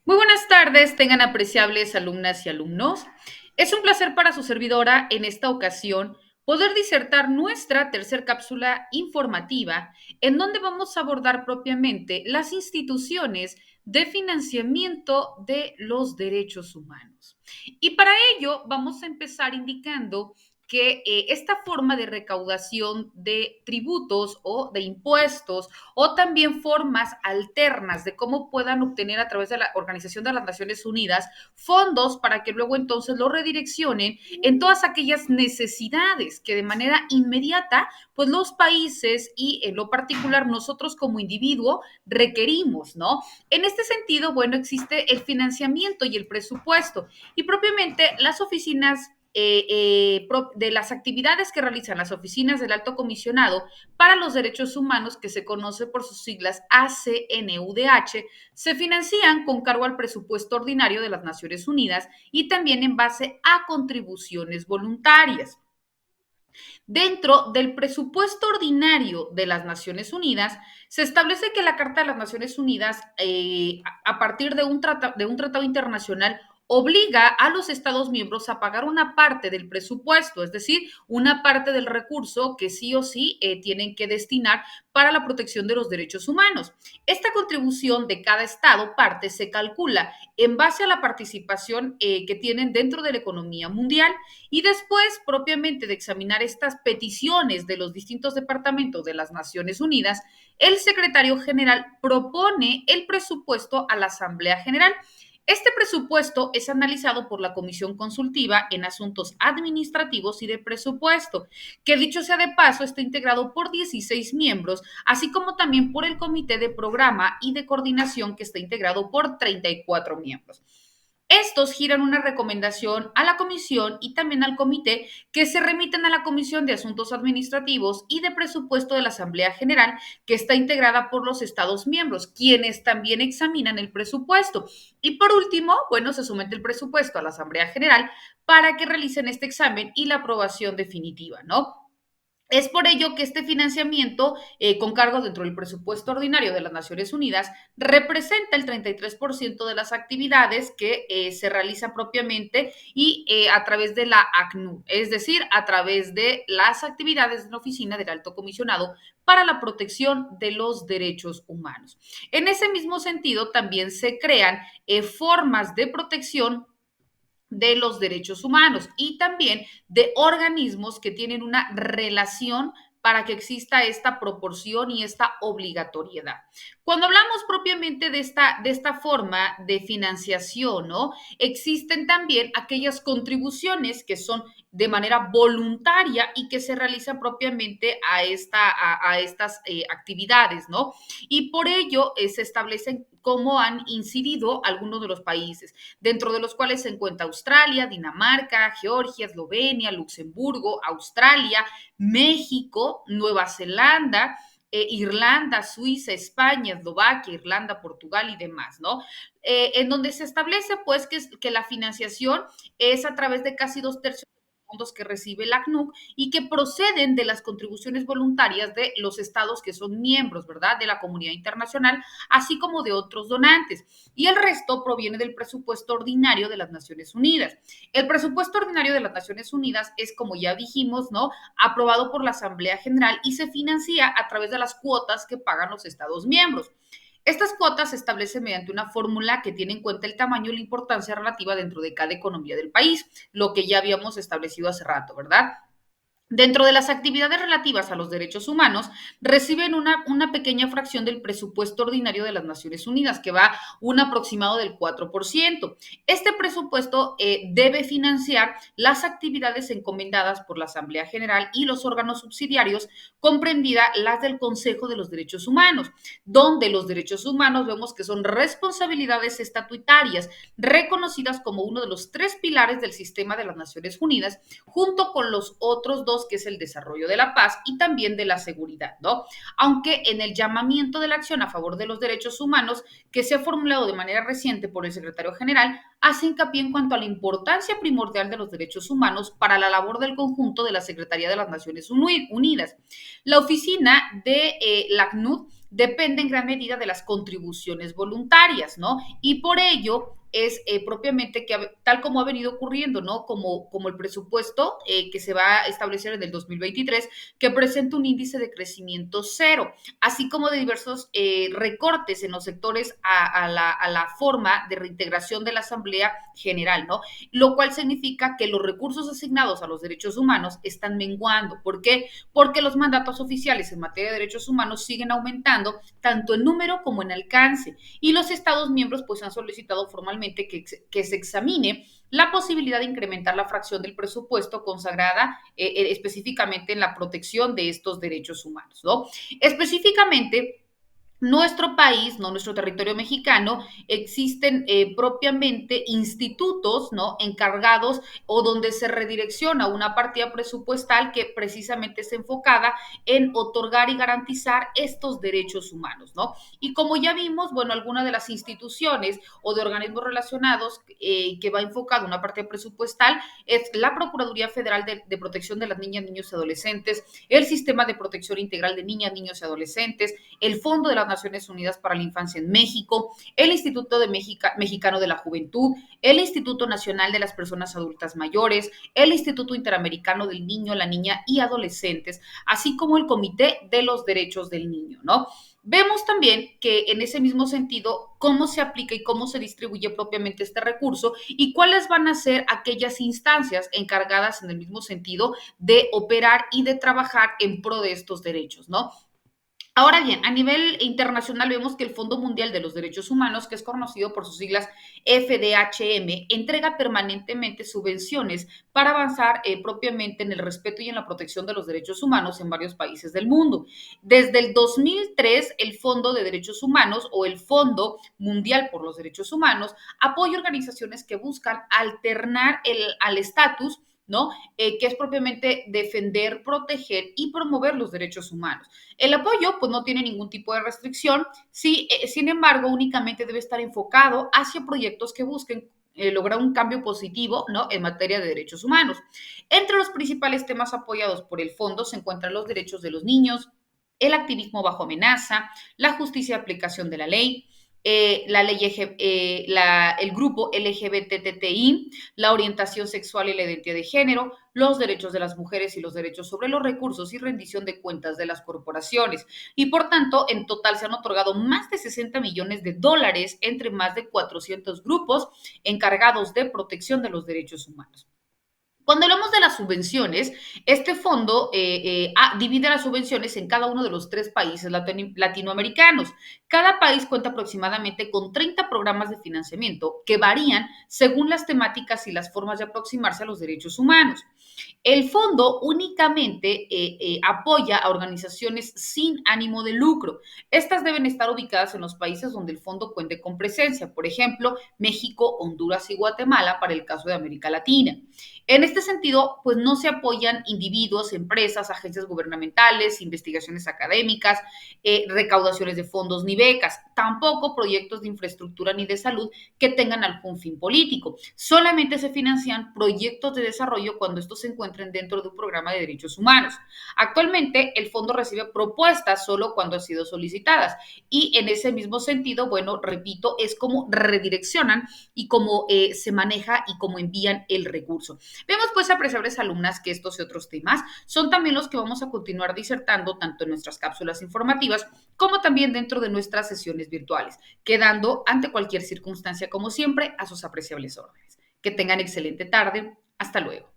Muy buenas tardes, tengan apreciables alumnas y alumnos. Es un placer para su servidora en esta ocasión poder disertar nuestra tercer cápsula informativa en donde vamos a abordar propiamente las instituciones de financiamiento de los derechos humanos. Y para ello vamos a empezar indicando que esta forma de recaudación de tributos o de impuestos o también formas alternas de cómo puedan obtener a través de la Organización de las Naciones Unidas fondos para que luego entonces lo redireccionen en todas aquellas necesidades que de manera inmediata pues los países y en lo particular nosotros como individuo requerimos, ¿no? En este sentido, bueno, existe el financiamiento y el presupuesto y propiamente las oficinas de las actividades que realizan las oficinas del Alto Comisionado para los Derechos Humanos, que se conoce por sus siglas ACNUDH, se financian con cargo al presupuesto ordinario de las Naciones Unidas y también en base a contribuciones voluntarias. Dentro del presupuesto ordinario de las Naciones Unidas, se establece que la Carta de las Naciones Unidas, a partir de un tratado internacional, obliga a los Estados miembros a pagar una parte del presupuesto, es decir, una parte del recurso que sí o sí tienen que destinar para la protección de los derechos humanos. Esta contribución de cada Estado parte se calcula en base a la participación que tienen dentro de la economía mundial y después propiamente de examinar estas peticiones de los distintos departamentos de las Naciones Unidas, el secretario general propone el presupuesto a la Asamblea General. Este presupuesto es analizado por la Comisión Consultiva en Asuntos Administrativos y de Presupuesto, que dicho sea de paso está integrado por 16 miembros, así como también por el Comité de Programa y de Coordinación que está integrado por 34 miembros. Estos giran una recomendación a la comisión y también al comité que se remiten a la Comisión de Asuntos Administrativos y de Presupuesto de la Asamblea General, que está integrada por los Estados miembros, quienes también examinan el presupuesto. Y por último, bueno, se somete el presupuesto a la Asamblea General para que realicen este examen y la aprobación definitiva, ¿no? Es por ello que este financiamiento, con cargo dentro del presupuesto ordinario de las Naciones Unidas, representa el 33% de las actividades que se realizan propiamente y a través de la ACNUR, es decir, a través de las actividades de la Oficina del Alto Comisionado para la Protección de los Derechos Humanos. En ese mismo sentido, también se crean formas de protección de los derechos humanos y también de organismos que tienen una relación para que exista esta proporción y esta obligatoriedad. Cuando hablamos propiamente de esta forma de financiación, ¿no? Existen también aquellas contribuciones que son de manera voluntaria y que se realizan propiamente a estas actividades, ¿no? Y por ello se establecen cómo han incidido algunos de los países, dentro de los cuales se encuentra Australia, Dinamarca, Georgia, Eslovenia, Luxemburgo, Australia, México, Nueva Zelanda, Irlanda, Suiza, España, Eslovaquia, Irlanda, Portugal y demás, ¿no? En donde se establece, pues, que la financiación es a través de casi 2/3 fondos que recibe la ACNUC y que proceden de las contribuciones voluntarias de los estados que son miembros, ¿verdad?, de la comunidad internacional, así como de otros donantes. Y el resto proviene del presupuesto ordinario de las Naciones Unidas. El presupuesto ordinario de las Naciones Unidas es, como ya dijimos, ¿no?, aprobado por la Asamblea General y se financia a través de las cuotas que pagan los estados miembros. Estas cuotas se establecen mediante una fórmula que tiene en cuenta el tamaño y la importancia relativa dentro de cada economía del país, lo que ya habíamos establecido hace rato, ¿verdad? Dentro de las actividades relativas a los derechos humanos, reciben una pequeña fracción del presupuesto ordinario de las Naciones Unidas, que va un aproximado del 4%. Este presupuesto debe financiar las actividades encomendadas por la Asamblea General y los órganos subsidiarios, comprendida las del Consejo de los Derechos Humanos, donde los derechos humanos vemos que son responsabilidades estatutarias reconocidas como uno de los tres pilares del sistema de las Naciones Unidas, junto con los otros dos, que es el desarrollo de la paz y también de la seguridad, ¿no? Aunque en el llamamiento de la acción a favor de los derechos humanos, que se ha formulado de manera reciente por el secretario general, hace hincapié en cuanto a la importancia primordial de los derechos humanos para la labor del conjunto de la Secretaría de las Naciones Unidas. La oficina de la ACNUD depende en gran medida de las contribuciones voluntarias, ¿no? Y por ello es propiamente que tal como ha venido ocurriendo, ¿no? Como el presupuesto que se va a establecer en el 2023, que presenta un índice de crecimiento cero, así como de diversos recortes en los sectores a la forma de reintegración de la Asamblea General, ¿no? Lo cual significa que los recursos asignados a los derechos humanos están menguando. ¿Por qué? Porque los mandatos oficiales en materia de derechos humanos siguen aumentando tanto en número como en alcance, y los Estados miembros pues han solicitado formalmente que se examine la posibilidad de incrementar la fracción del presupuesto consagrada específicamente en la protección de estos derechos humanos, ¿no? Específicamente, nuestro país, no nuestro territorio mexicano, existen propiamente institutos, ¿no? Encargados o donde se redirecciona una partida presupuestal que precisamente es enfocada en otorgar y garantizar estos derechos humanos, ¿no? Y como ya vimos, bueno, algunas de las instituciones o de organismos relacionados que va enfocado una partida presupuestal es la Procuraduría Federal de Protección de las Niñas, Niños y Adolescentes, el Sistema de Protección Integral de Niñas, Niños y Adolescentes, el Fondo de las Naciones Unidas para la Infancia en México, el Instituto Mexicano de la Juventud, el Instituto Nacional de las Personas Adultas Mayores, el Instituto Interamericano del Niño, la Niña y Adolescentes, así como el Comité de los Derechos del Niño, ¿no? Vemos también que en ese mismo sentido, cómo se aplica y cómo se distribuye propiamente este recurso y cuáles van a ser aquellas instancias encargadas en el mismo sentido de operar y de trabajar en pro de estos derechos, ¿no? Ahora bien, a nivel internacional vemos que el Fondo Mundial de los Derechos Humanos, que es conocido por sus siglas FDHM, entrega permanentemente subvenciones para avanzar propiamente en el respeto y en la protección de los derechos humanos en varios países del mundo. Desde el 2003, el Fondo de Derechos Humanos o el Fondo Mundial por los Derechos Humanos apoya organizaciones que buscan alternar al estatus, ¿no? Que es propiamente defender, proteger y promover los derechos humanos. El apoyo, pues no tiene ningún tipo de restricción, sí, sin embargo, únicamente debe estar enfocado hacia proyectos que busquen lograr un cambio positivo, ¿no? En materia de derechos humanos. Entre los principales temas apoyados por el fondo se encuentran los derechos de los niños, el activismo bajo amenaza, la justicia de aplicación de la ley, la ley el grupo LGBTTI, la orientación sexual y la identidad de género, los derechos de las mujeres y los derechos sobre los recursos y rendición de cuentas de las corporaciones. Y por tanto, en total se han otorgado más de 60 millones de dólares entre más de 400 grupos encargados de protección de los derechos humanos. Cuando hablamos de las subvenciones, este fondo divide las subvenciones en cada uno de los 3 países latinoamericanos. Cada país cuenta aproximadamente con 30 programas de financiamiento que varían según las temáticas y las formas de aproximarse a los derechos humanos. El fondo únicamente apoya a organizaciones sin ánimo de lucro. Estas deben estar ubicadas en los países donde el fondo cuente con presencia, por ejemplo, México, Honduras y Guatemala para el caso de América Latina. En este sentido, pues no se apoyan individuos, empresas, agencias gubernamentales, investigaciones académicas, recaudaciones de fondos ni becas, tampoco proyectos de infraestructura ni de salud que tengan algún fin político. Solamente se financian proyectos de desarrollo cuando estos se encuentren dentro de un programa de derechos humanos. Actualmente, el fondo recibe propuestas solo cuando han sido solicitadas y en ese mismo sentido, bueno, repito, es como redireccionan y cómo se maneja y cómo envían el recurso. Vemos pues, apreciables alumnas, que estos y otros temas son también los que vamos a continuar disertando tanto en nuestras cápsulas informativas como también dentro de nuestras sesiones virtuales, quedando ante cualquier circunstancia, como siempre, a sus apreciables órdenes. Que tengan excelente tarde. Hasta luego.